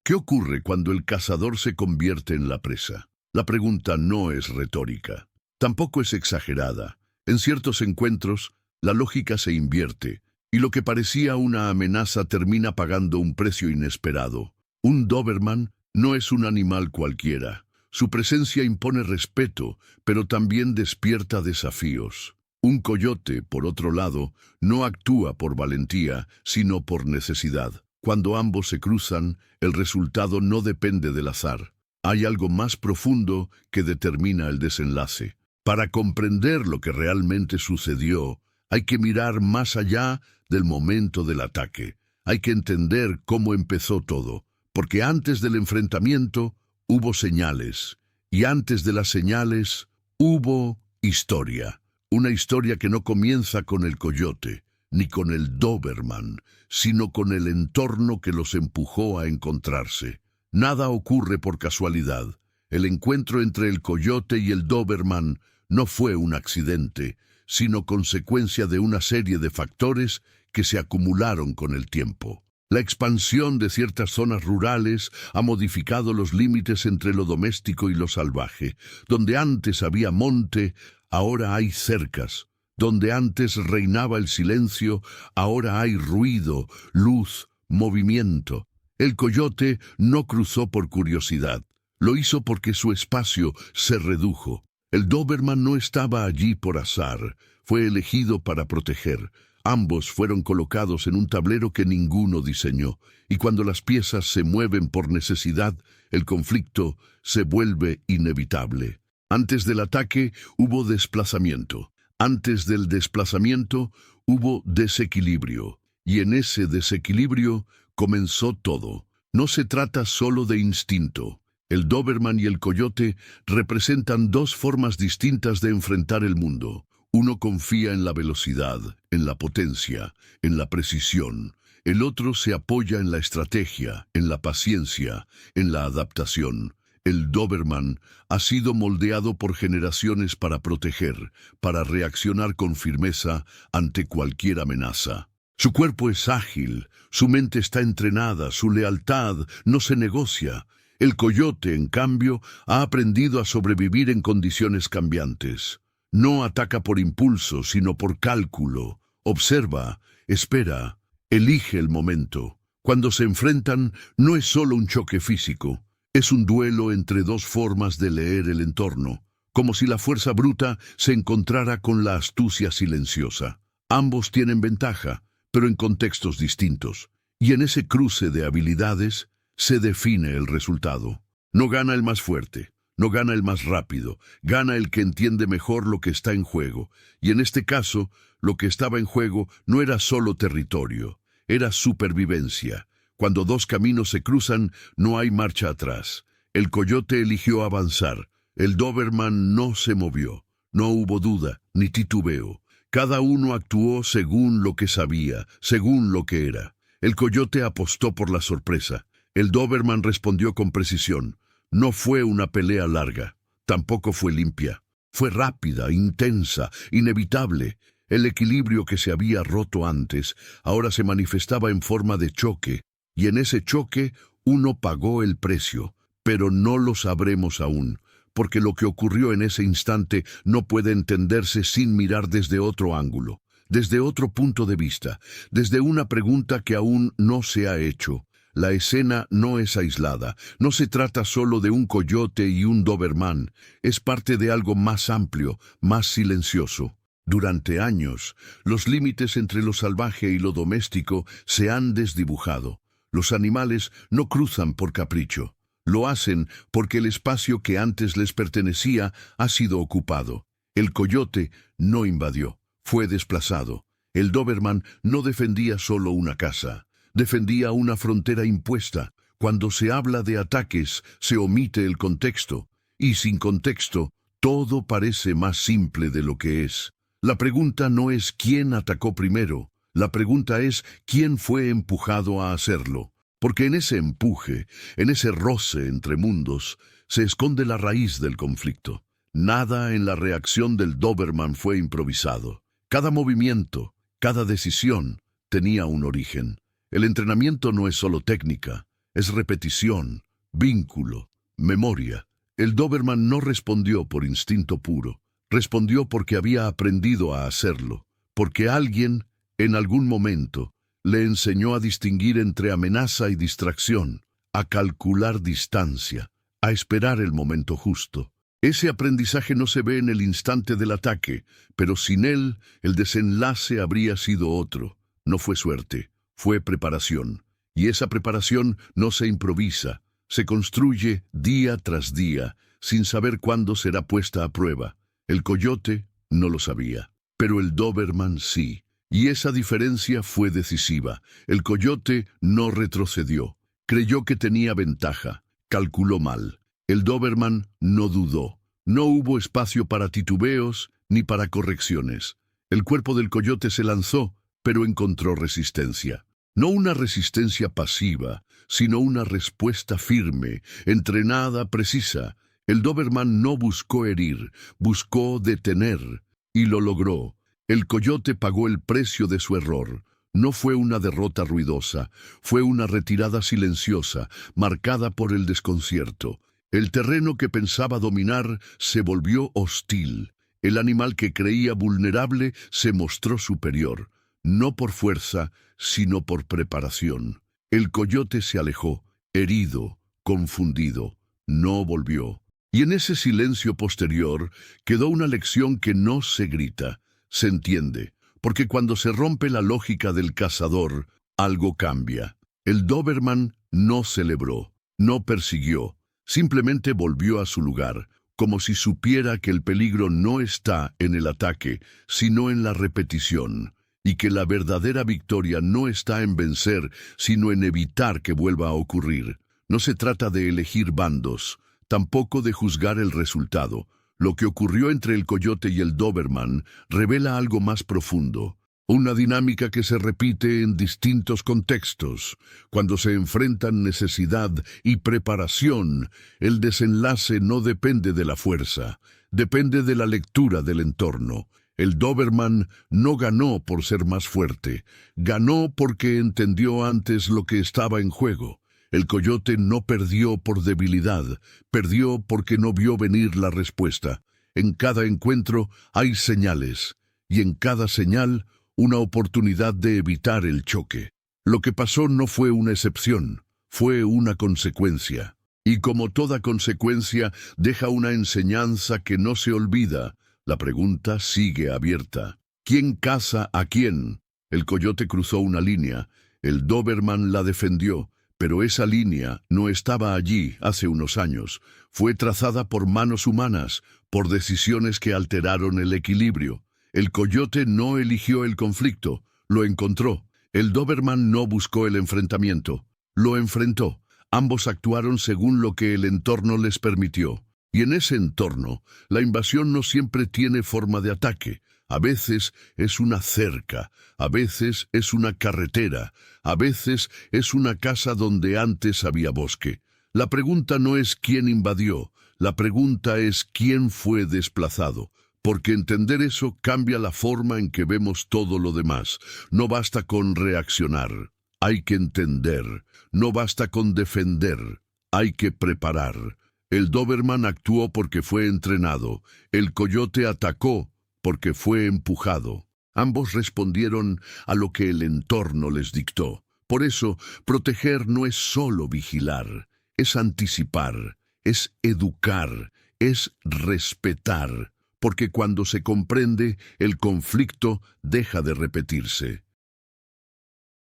¿Qué ocurre cuando el cazador se convierte en la presa? La pregunta no es retórica, tampoco es exagerada. En ciertos encuentros, la lógica se invierte, y lo que parecía una amenaza termina pagando un precio inesperado. Un Doberman no es un animal cualquiera. Su presencia impone respeto, pero también despierta desafíos. Un coyote, por otro lado, no actúa por valentía, sino por necesidad. Cuando ambos se cruzan, el resultado no depende del azar. Hay algo más profundo que determina el desenlace. Para comprender lo que realmente sucedió, hay que mirar más allá del momento del ataque. Hay que entender cómo empezó todo, porque antes del enfrentamiento hubo señales, y antes de las señales hubo historia. Una historia que no comienza con el coyote, ni con el Doberman, sino con el entorno que los empujó a encontrarse. Nada ocurre por casualidad. El encuentro entre el coyote y el Doberman no fue un accidente, sino consecuencia de una serie de factores que se acumularon con el tiempo. La expansión de ciertas zonas rurales ha modificado los límites entre lo doméstico y lo salvaje. Donde antes había monte, ahora hay cercas. Donde antes reinaba el silencio, ahora hay ruido, luz, movimiento. El coyote no cruzó por curiosidad. Lo hizo porque su espacio se redujo. El Doberman no estaba allí por azar. Fue elegido para proteger. Ambos fueron colocados en un tablero que ninguno diseñó. Y cuando las piezas se mueven por necesidad, el conflicto se vuelve inevitable. Antes del ataque hubo desplazamiento. Antes del desplazamiento hubo desequilibrio, y en ese desequilibrio comenzó todo. No se trata solo de instinto. El Doberman y el coyote representan dos formas distintas de enfrentar el mundo. Uno confía en la velocidad, en la potencia, en la precisión. El otro se apoya en la estrategia, en la paciencia, en la adaptación. El Doberman ha sido moldeado por generaciones para proteger, para reaccionar con firmeza ante cualquier amenaza. Su cuerpo es ágil, su mente está entrenada, su lealtad no se negocia. El coyote, en cambio, ha aprendido a sobrevivir en condiciones cambiantes. No ataca por impulso, sino por cálculo. Observa, espera, elige el momento. Cuando se enfrentan, no es solo un choque físico. Es un duelo entre dos formas de leer el entorno, como si la fuerza bruta se encontrara con la astucia silenciosa. Ambos tienen ventaja, pero en contextos distintos, y en ese cruce de habilidades se define el resultado. No gana el más fuerte, no gana el más rápido, gana el que entiende mejor lo que está en juego, y en este caso, lo que estaba en juego no era solo territorio, era supervivencia. Cuando dos caminos se cruzan, no hay marcha atrás. El coyote eligió avanzar. El Doberman no se movió. No hubo duda, ni titubeo. Cada uno actuó según lo que sabía, según lo que era. El coyote apostó por la sorpresa. El Doberman respondió con precisión. No fue una pelea larga. Tampoco fue limpia. Fue rápida, intensa, inevitable. El equilibrio que se había roto antes ahora se manifestaba en forma de choque. Y en ese choque uno pagó el precio, pero no lo sabremos aún, porque lo que ocurrió en ese instante no puede entenderse sin mirar desde otro ángulo, desde otro punto de vista, desde una pregunta que aún no se ha hecho. La escena no es aislada, no se trata solo de un coyote y un Doberman, es parte de algo más amplio, más silencioso. Durante años, los límites entre lo salvaje y lo doméstico se han desdibujado. Los animales no cruzan por capricho. Lo hacen porque el espacio que antes les pertenecía ha sido ocupado. El coyote no invadió, fue desplazado. El Doberman no defendía solo una casa, defendía una frontera impuesta. Cuando se habla de ataques, se omite el contexto, y sin contexto, todo parece más simple de lo que es. La pregunta no es quién atacó primero. La pregunta es quién fue empujado a hacerlo, porque en ese empuje, en ese roce entre mundos, se esconde la raíz del conflicto. Nada en la reacción del Doberman fue improvisado. Cada movimiento, cada decisión tenía un origen. El entrenamiento no es solo técnica, Es repetición, vínculo, memoria. El Doberman no respondió por instinto puro. Respondió porque había aprendido a hacerlo, porque alguien, en algún momento, le enseñó a distinguir entre amenaza y distracción, a calcular distancia, a esperar el momento justo. Ese aprendizaje no se ve en el instante del ataque, pero sin él, el desenlace habría sido otro. No fue suerte, fue preparación. Y esa preparación no se improvisa, se construye día tras día, sin saber cuándo será puesta a prueba. El coyote no lo sabía, pero el Doberman sí. Y esa diferencia fue decisiva. El coyote no retrocedió. Creyó que tenía ventaja. Calculó mal. El Doberman no dudó. No hubo espacio para titubeos ni para correcciones. El cuerpo del coyote se lanzó, pero encontró resistencia. No una resistencia pasiva, sino una respuesta firme, entrenada, precisa. El Doberman no buscó herir, buscó detener, y lo logró. El coyote pagó el precio de su error. No fue una derrota ruidosa, fue una retirada silenciosa, marcada por el desconcierto. El terreno que pensaba dominar se volvió hostil. El animal que creía vulnerable se mostró superior, no por fuerza, sino por preparación. El coyote se alejó, herido, confundido. No volvió. Y en ese silencio posterior quedó una lección que no se grita, se entiende, porque cuando se rompe la lógica del cazador, algo cambia. El Doberman no celebró, no persiguió, simplemente volvió a su lugar, como si supiera que el peligro no está en el ataque, sino en la repetición, y que la verdadera victoria no está en vencer, sino en evitar que vuelva a ocurrir. No se trata de elegir bandos, tampoco de juzgar el resultado. Lo que ocurrió entre el coyote y el Doberman revela algo más profundo, una dinámica que se repite en distintos contextos. Cuando se enfrentan necesidad y preparación, el desenlace no depende de la fuerza, depende de la lectura del entorno. El Doberman no ganó por ser más fuerte, ganó porque entendió antes lo que estaba en juego. El coyote no perdió por debilidad, perdió porque no vio venir la respuesta. En cada encuentro hay señales, y en cada señal una oportunidad de evitar el choque. Lo que pasó no fue una excepción, fue una consecuencia. Y como toda consecuencia, deja una enseñanza que no se olvida. La pregunta sigue abierta. ¿Quién caza a quién? El coyote cruzó una línea, el Doberman la defendió. Pero esa línea no estaba allí hace unos años. Fue trazada por manos humanas, por decisiones que alteraron el equilibrio. El coyote no eligió el conflicto, lo encontró. El Doberman no buscó el enfrentamiento, lo enfrentó. Ambos actuaron según lo que el entorno les permitió. Y en ese entorno, la invasión no siempre tiene forma de ataque. A veces es una cerca, a veces es una carretera, a veces es una casa donde antes había bosque. La pregunta no es quién invadió, la pregunta es quién fue desplazado, porque entender eso cambia la forma en que vemos todo lo demás. No basta con reaccionar, hay que entender, no basta con defender, hay que preparar. El Doberman actuó porque fue entrenado, el coyote atacó porque fue empujado. Ambos respondieron a lo que el entorno les dictó. Por eso, proteger no es solo vigilar, es anticipar, es educar, es respetar, porque cuando se comprende, el conflicto deja de repetirse.